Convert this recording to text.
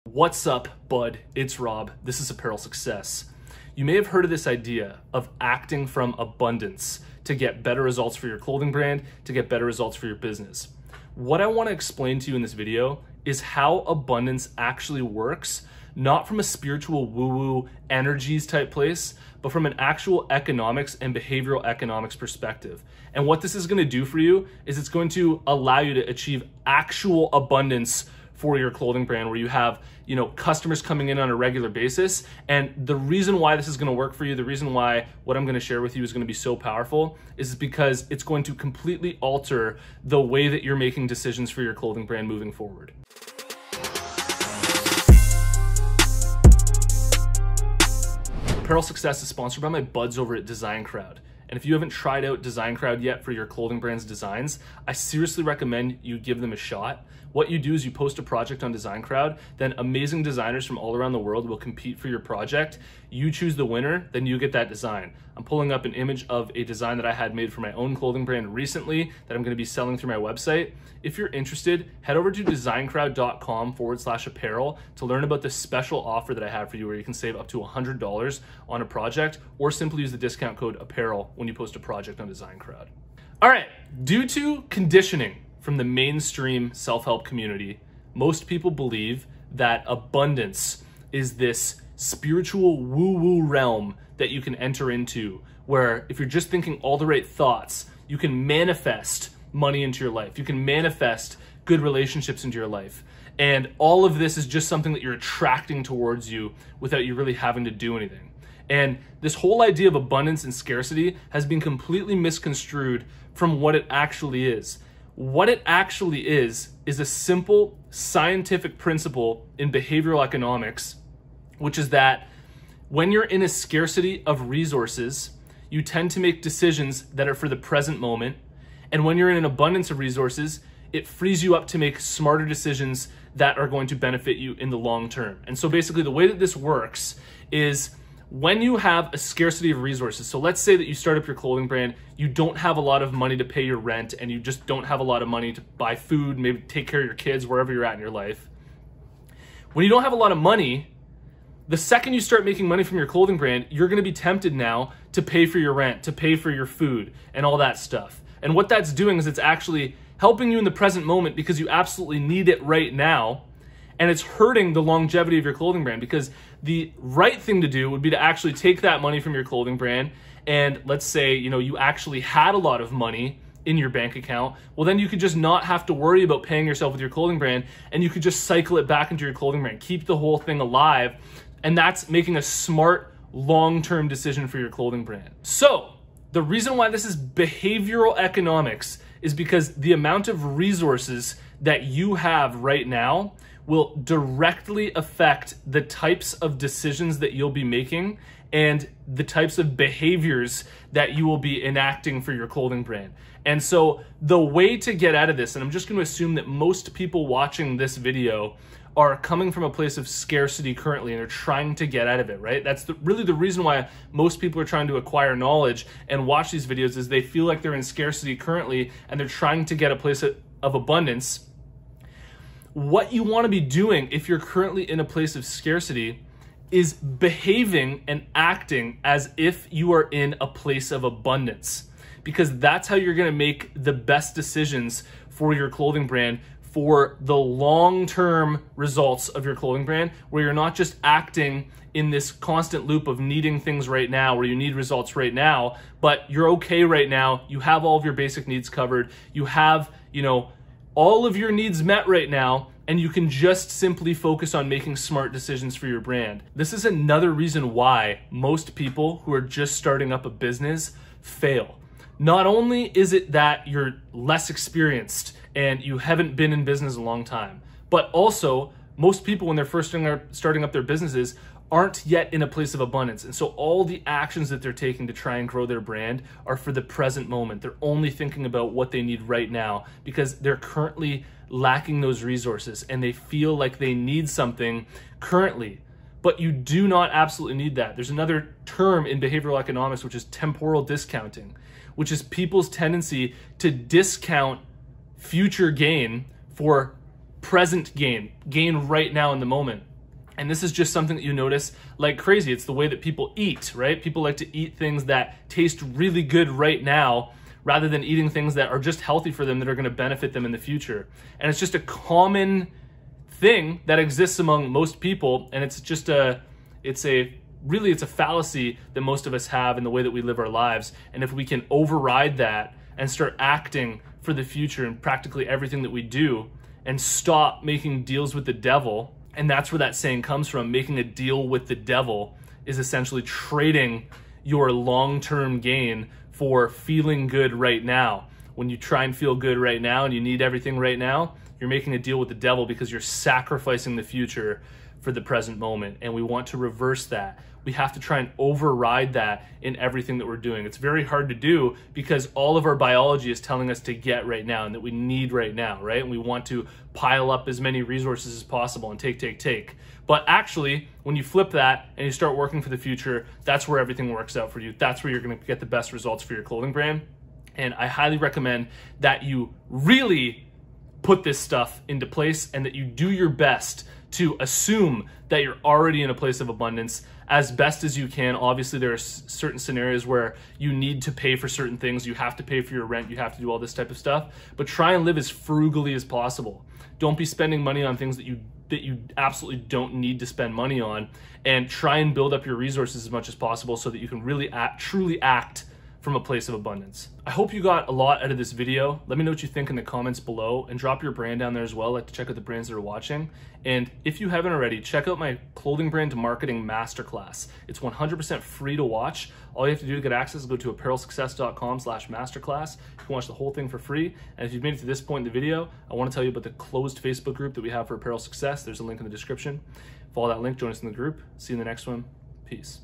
What's up, bud? It's Rob. This is Apparel Success. You may have heard of this idea of acting from abundance to get better results for your clothing brand, to get better results for your business. What I want to explain to you in this video is how abundance actually works, not from a spiritual woo-woo energies type place, but from an actual economics and behavioral economics perspective. And what this is going to do for you is it's going to allow you to achieve actual abundance for your clothing brand, where you have, customers coming in on a regular basis. And the reason why this is going to work for you, the reason why what I'm going to share with you is going to be so powerful, is because it's going to completely alter the way that you're making decisions for your clothing brand moving forward. Apparel Success is sponsored by my buds over at Design Crowd. And if you haven't tried out Design Crowd yet for your clothing brand's designs, I seriously recommend you give them a shot. What you do is you post a project on Design Crowd, then amazing designers from all around the world will compete for your project. You choose the winner, then you get that design. I'm pulling up an image of a design that I had made for my own clothing brand recently that I'm going to be selling through my website. If you're interested, head over to designcrowd.com/apparel to learn about the special offer that I have for you, where you can save up to $100 on a project, or simply use the discount code apparel when you post a project on Design Crowd. All right, due to conditioning from the mainstream self-help community, most people believe that abundance is this spiritual woo-woo realm that you can enter into, where if you're just thinking all the right thoughts, you can manifest money into your life. You can manifest good relationships into your life. And all of this is just something that you're attracting towards you without you really having to do anything. And this whole idea of abundance and scarcity has been completely misconstrued from what it actually is. What it actually is a simple scientific principle in behavioral economics, which is that when you're in a scarcity of resources, you tend to make decisions that are for the present moment. And when you're in an abundance of resources, it frees you up to make smarter decisions that are going to benefit you in the long term. And so basically the way that this works is when you have a scarcity of resources, so let's say that you start up your clothing brand, you don't have a lot of money to pay your rent, and you just don't have a lot of money to buy food, maybe take care of your kids, wherever you're at in your life. When you don't have a lot of money, the second you start making money from your clothing brand, you're gonna be tempted now to pay for your rent, to pay for your food, and all that stuff. And what that's doing is it's actually helping you in the present moment because you absolutely need it right now. And it's hurting the longevity of your clothing brand, because the right thing to do would be to actually take that money from your clothing brand, and let's say, you actually had a lot of money in your bank account. Well, then you could just not have to worry about paying yourself with your clothing brand, and you could just cycle it back into your clothing brand, keep the whole thing alive. And that's making a smart long-term decision for your clothing brand. So the reason why this is behavioral economics is because the amount of resources that you have right now will directly affect the types of decisions that you'll be making and the types of behaviors that you will be enacting for your clothing brand. And so the way to get out of this, and I'm just going to assume that most people watching this video are coming from a place of scarcity currently, and they're trying to get out of it, right? That's really the reason why most people are trying to acquire knowledge and watch these videos, is they feel like they're in scarcity currently and they're trying to get a place of abundance. What you want to be doing if you're currently in a place of scarcity is behaving and acting as if you are in a place of abundance, because that's how you're going to make the best decisions for your clothing brand, for the long-term results of your clothing brand, where you're not just acting in this constant loop of needing things right now, where you need results right now, but you're okay right now. You have all of your basic needs covered. You have, all of your needs met right now, and you can just simply focus on making smart decisions for your brand. This is another reason why most people who are just starting up a business fail. Not only is it that you're less experienced and you haven't been in business a long time, but also most people, when they're first starting up their businesses, aren't yet in a place of abundance. And so all the actions that they're taking to try and grow their brand are for the present moment. They're only thinking about what they need right now because they're currently lacking those resources and they feel like they need something currently. But you do not absolutely need that. There's another term in behavioral economics, which is temporal discounting, which is people's tendency to discount future gain for present gain right now in the moment. And this is just something that you notice like crazy. It's the way that people eat, right? People like to eat things that taste really good right now rather than eating things that are just healthy for them, that are going to benefit them in the future. And it's just a common thing that exists among most people. And it's just it's a fallacy that most of us have in the way that we live our lives. And if we can override that and start acting for the future in practically everything that we do, and stop making deals with the devil, and that's where that saying comes from, making a deal with the devil is essentially trading your long-term gain for feeling good right now. When you try and feel good right now and you need everything right now, you're making a deal with the devil because you're sacrificing the future for the present moment. And we want to reverse that. We have to try and override that in everything that we're doing. It's very hard to do because all of our biology is telling us to get right now and that we need right now, right? And we want to pile up as many resources as possible and take. But actually, when you flip that and you start working for the future, that's where everything works out for you. That's where you're gonna get the best results for your clothing brand. And I highly recommend that you really put this stuff into place and that you do your best to assume that you're already in a place of abundance as best as you can. Obviously, there are certain scenarios where you need to pay for certain things. You have to pay for your rent. You have to do all this type of stuff. But try and live as frugally as possible. Don't be spending money on things that you absolutely don't need to spend money on. And try and build up your resources as much as possible so that you can really truly act from a place of abundance. I hope you got a lot out of this video. Let me know what you think in the comments below, and drop your brand down there as well. I like to check out the brands that are watching. And if you haven't already, check out my clothing brand marketing masterclass. It's 100% free to watch. All you have to do to get access is go to apparelsuccess.com/masterclass. You can watch the whole thing for free. And if you've made it to this point in the video, I want to tell you about the closed Facebook group that we have for Apparel Success. There's a link in the description. Follow that link, join us in the group. See you in the next one. Peace.